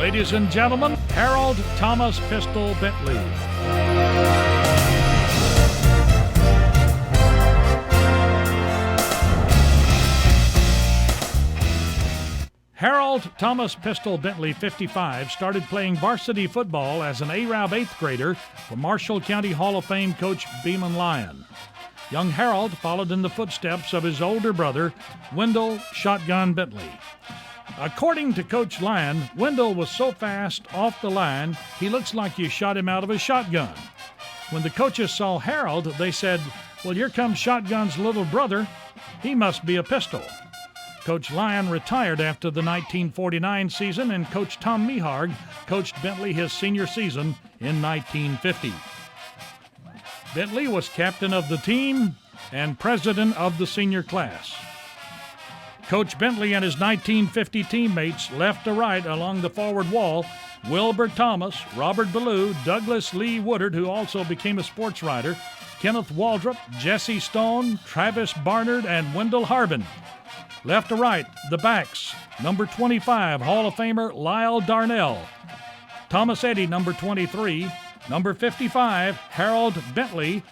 Ladies and gentlemen, Harold Thomas Pistol Bentley. Harold Thomas Pistol Bentley, 55, started playing varsity football as an Arab 8th grader for Marshall County Hall of Fame coach Beeman Lyon. Young Harold followed in the footsteps of his older brother, Wendell Shotgun Bentley. According to Coach Lyon, Wendell was so fast off the line, he looks like you shot him out of a shotgun. When the coaches saw Harold, they said, "Well, here comes Shotgun's little brother. He must be a pistol." Coach Lyon retired after the 1949 season, and Coach Tom Meharg coached Bentley his senior season in 1950. Bentley was captain of the team and president of the senior class. Coach Bentley and his 1950 teammates, left to right along the forward wall, Wilbur Thomas, Robert Ballou, Douglas Lee Woodard, who also became a sports writer, Kenneth Waldrop, Jesse Stone, Travis Barnard, and Wendell Harbin. Left to right, the backs, number 25, Hall of Famer Lyle Darnell. Thomas Eddy, number 23. Number 55, Harold Bentley.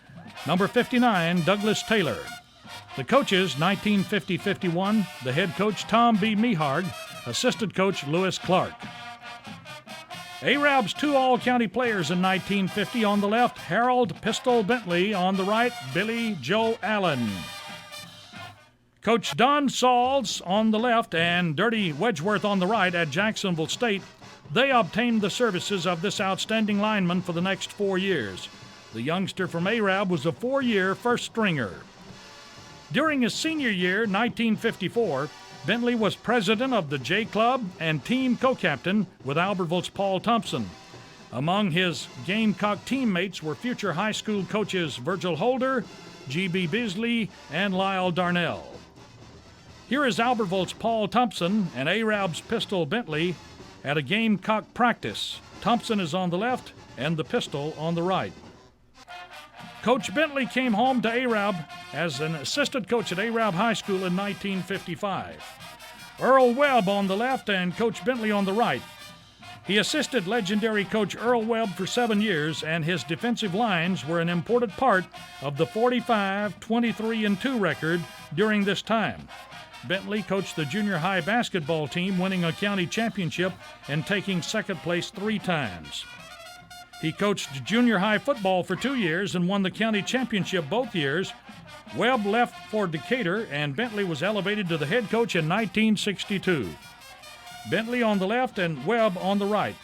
Number 59, Douglas Taylor. The coaches, 1950-51, the head coach Tom B. Meharg, assistant coach Lewis Clark. Arab's two all-county players in 1950 on the left, Harold Pistol Bentley, on the right, Billy Joe Allen. Coach Don Sauls on the left and Dirty Wedgeworth on the right at Jacksonville State, they obtained the services of this outstanding lineman for the next 4 years. The youngster from Arab was a 4-year first stringer. During his senior year, 1954, Bentley was president of the J Club and team co-captain with Albertville's Paul Thompson. Among his Gamecock teammates were future high school coaches Virgil Holder, G.B. Bisley, and Lyle Darnell. Here is Albertville's Paul Thompson and Arab's Pistol Bentley at a Gamecock practice. Thompson is on the left and the Pistol on the right. Coach Bentley came home to Arab as an assistant coach at Arab High School in 1955. Earl Webb on the left and Coach Bentley on the right. He assisted legendary coach Earl Webb for 7 years, and his defensive lines were an important part of the 45-23-2 record during this time. Bentley coached the junior high basketball team, winning a county championship and taking second place 3 times. He coached junior high football for 2 years and won the county championship both years. Webb left for Decatur, and Bentley was elevated to the head coach in 1962. Bentley on the left and Webb on the right.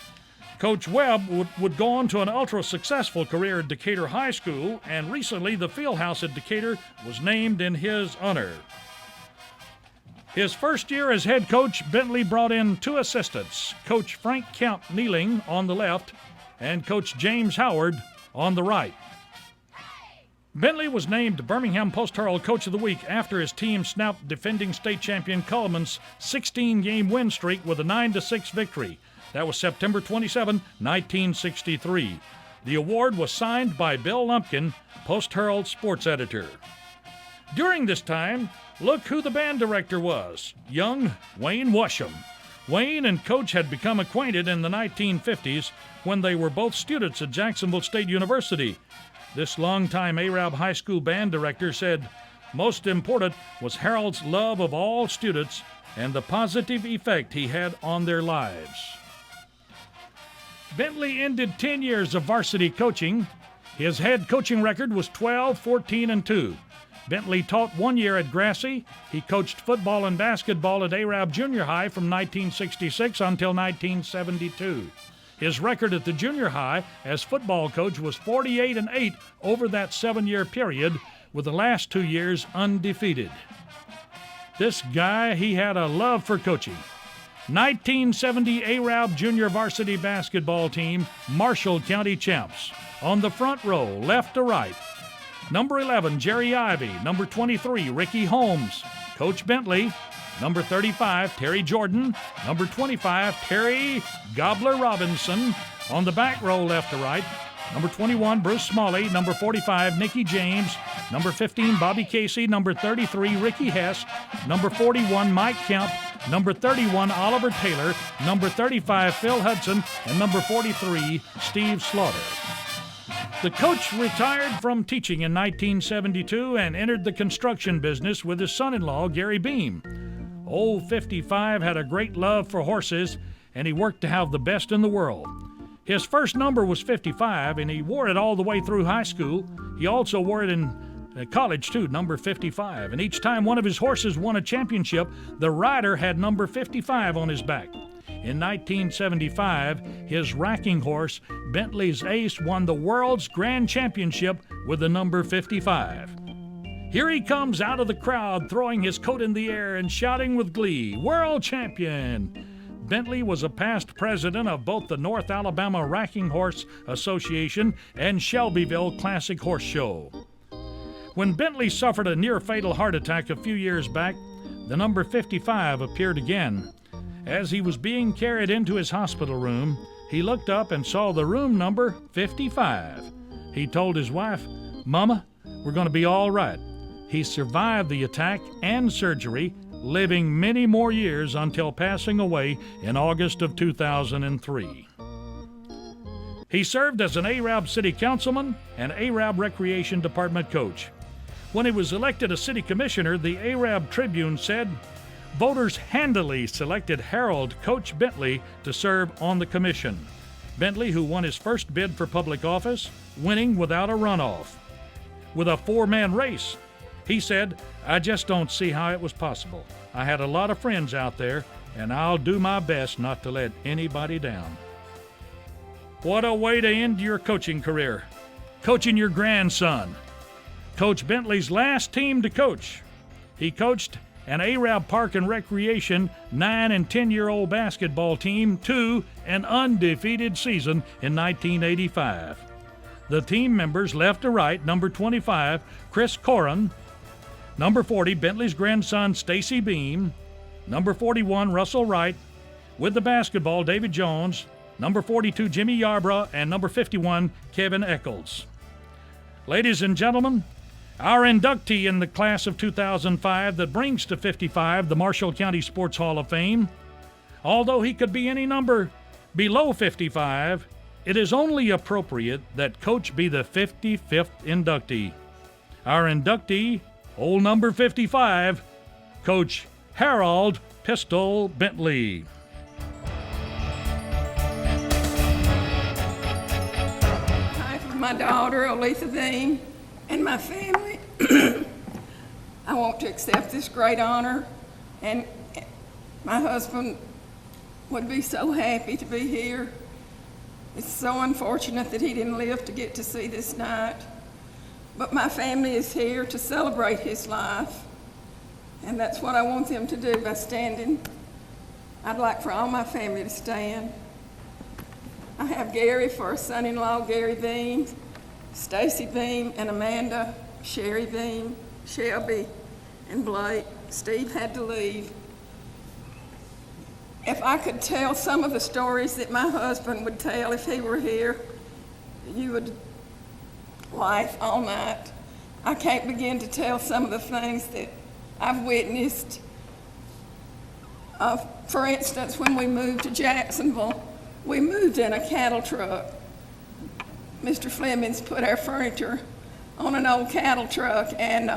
Coach Webb would go on to an ultra-successful career at Decatur High School, and recently the Fieldhouse at Decatur was named in his honor. His first year as head coach, Bentley brought in 2 assistants, Coach Frank Kemp Kneeling on the left and Coach James Howard on the right. Bentley was named Birmingham Post-Herald Coach of the Week after his team snapped defending state champion Coleman's 16-game win streak with a 9-6 victory. That was September 27, 1963. The award was signed by Bill Lumpkin, Post-Herald sports editor. During this time, look who the band director was, young Wayne Washam. Wayne and Coach had become acquainted in the 1950s when they were both students at Jacksonville State University. This longtime Arab High School band director said, "Most important was Harold's love of all students and the positive effect he had on their lives." Bentley ended 10 years of varsity coaching. His head coaching record was 12-14-2. Bentley taught 1 year at Grassy. He coached football and basketball at Arab Junior High from 1966 until 1972. His record at the junior high as football coach was 48-8 over that 7-year period, with the last 2 years undefeated. This guy, he had a love for coaching. 1970 Arab Junior Varsity Basketball Team, Marshall County champs. On the front row, left to right, number 11, Jerry Ivey. Number 23, Ricky Holmes. Coach Bentley. Number 35, Terry Jordan. Number 25, Terry Gobbler Robinson. On the back row, left to right, number 21, Bruce Smalley. Number 45, Nicky James. Number 15, Bobby Casey. Number 33, Ricky Hess. Number 41, Mike Kemp. number 31 Oliver Taylor, number 35 Phil Hudson, and number 43 Steve Slaughter. The coach retired from teaching in 1972 and entered the construction business with his son-in-law, Gary Beam. Old 55 had a great love for horses, and he worked to have the best in the world. His first number was 55, and he wore it all the way through high school. He also wore it in college, too, number 55. And each time one of his horses won a championship, the rider had number 55 on his back. In 1975, his racking horse, Bentley's Ace, won the World's Grand Championship with the number 55. Here he comes out of the crowd, throwing his coat in the air and shouting with glee, "World Champion!" Bentley was a past president of both the North Alabama Racking Horse Association and Shelbyville Classic Horse Show. When Bentley suffered a near-fatal heart attack a few years back, the number 55 appeared again. As he was being carried into his hospital room, he looked up and saw the room number 55. He told his wife, "Mama, we're going to be all right." He survived the attack and surgery, living many more years until passing away in August of 2003. He served as an Arab city councilman and Arab Recreation Department coach. When he was elected a city commissioner, the Arab Tribune said, "Voters handily selected Harold Coach Bentley to serve on the commission." Bentley, who won his first bid for public office, winning without a runoff. With a four-man race, he said, "I just don't see how it was possible. I had a lot of friends out there, and I'll do my best not to let anybody down." What a way to end your coaching career. Coaching your grandson. Coach Bentley's last team to coach. He coached an Arab Park and Recreation 9- and 10-year-old basketball team to an undefeated season in 1985. The team members left to right, number 25, Chris Corrin, number 40, Bentley's grandson, Stacy Beam, number 41, Russell Wright, with the basketball, David Jones, number 42, Jimmy Yarbrough, and number 51, Kevin Eccles. Ladies and gentlemen, our inductee in the class of 2005 that brings to 55 the Marshall County Sports Hall of Fame. Although he could be any number below 55, it is only appropriate that Coach be the 55th inductee. Our inductee, old number 55, Coach Harold Pistol Bentley. Hi, for my daughter, Oletha Dean, and my family. I want to accept this great honor, and my husband would be so happy to be here. It's so unfortunate that he didn't live to get to see this night, but my family is here to celebrate his life, and that's what I want them to do by standing. I'd like for all my family to stand. I have Gary for a son-in-law, Gary Beam, Stacy Beam, and Amanda, Sherry Beam, Shelby, and Blake. Steve had to leave. If I could tell some of the stories that my husband would tell if he were here, you would laugh all night. I can't begin to tell some of the things that I've witnessed. For instance, when we moved to Jacksonville, we moved in a cattle truck. Mr. Flemings put our furniture on an old cattle truck, and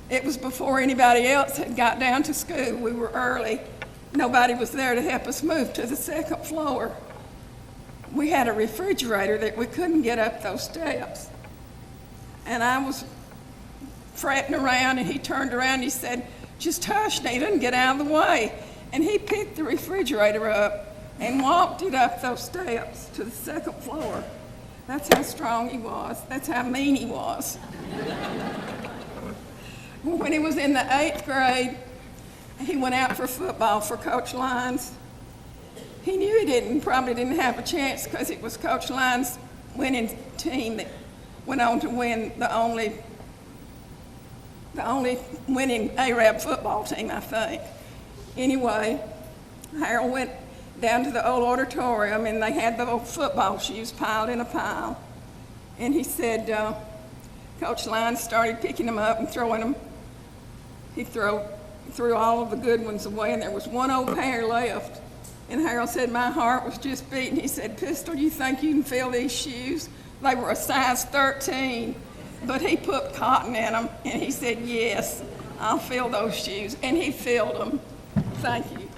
it was before anybody else had got down to school. We were early. Nobody was there to help us move to the second floor. We had a refrigerator that we couldn't get up those steps. And I was fretting around, and he turned around and he said, "Just hush, Nita, and get out of the way." And he picked the refrigerator up and walked it up those steps to the second floor. That's how strong he was. That's how mean he was. When he was in the 8th grade, he went out for football for Coach Lyons. He knew he probably didn't have a chance because it was Coach Lyons' winning team that went on to win the only winning Arab football team, I think. Anyway, Harold went down to the old auditorium, and they had the old football shoes piled in a pile. And he said, Coach Lyons started picking them up and throwing them. He'd throw threw all of the good ones away, and there was one old pair left. And Harold said, my heart was just beating. He said, Pistol, you think you can fill these shoes? They were a size 13, but he put cotton in them, and he said, yes, I'll fill those shoes. And he filled them. Thank you.